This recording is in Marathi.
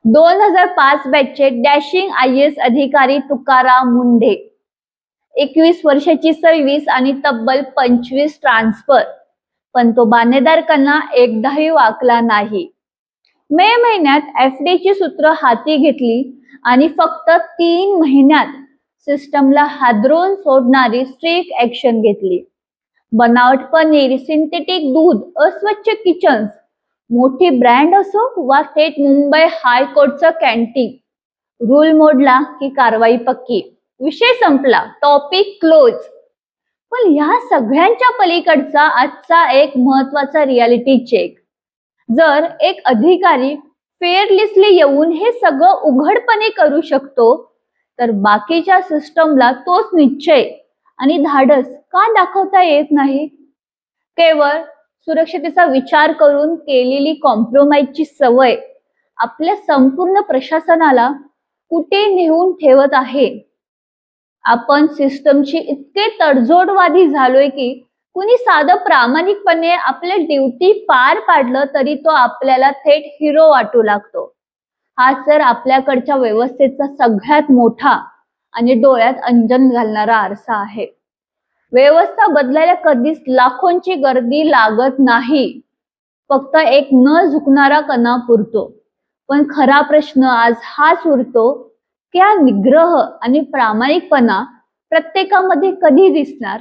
2005 बॅचचे डॅशिंग IAS अधिकारी तुकाराम मुंढे, 21 वर्षाची सर्व्हिस आणि तब्बल 25 ट्रान्सफर, पण तो बाणेदारकांना एकदाही वाकला नाही. मे महिन्यात FD ची सूत्र हाती घेतली आणि फक्त 3 महिन्यात सिस्टमला हादरवून सोडणारी स्ट्रिक्ट ऍक्शन घेतली. बनावट पनीर, सिंथेटिक दूध, अस्वच्छ किचन्स, मोठी ब्रँड असो वा थेट मुंबई हायकोर्टचं कॅन्टीन, रूल मोडला की कारवाई पक्की. विषय संपला, टॉपिक क्लोज. पण या सगळ्यांच्या पलीकडचा आजचा एक महत्वाचा रियालिटी चेक. जर एक अधिकारी फेअरलेसली येऊन हे सगळं उघडपणे करू शकतो, तर बाकीच्या सिस्टमला तोच निश्चय आणि धाडस का दाखवता येत नाही? केवळ सुरक्षतेचा विचार करून केलेली कॉम्प्रोमाइजची सवय आपल्या संपूर्ण प्रशासनाला कुठे नेऊन ठेवत आहे. आपण सिस्टमची इतके तडजोडवादी झालोय की कुणी साधं प्रामाणिकपणे आपले ड्युटी पार पाडलं तरी तो आपल्याला थेट हिरो वाटू लागतो. हा तर आपल्याकडच्या व्यवस्थेचा सगळ्यात मोठा आणि डोळ्यात अंजन घालणारा आरसा आहे. व्यवस्था बदलायला कधीच लाखोंची गर्दी लागत नाही, फक्त एक न झुकणारा कणा पुरतो. पण खरा प्रश्न आज हाच उरतो की हा निग्रह आणि प्रामाणिकपणा प्रत्येकामध्ये कधी दिसणार?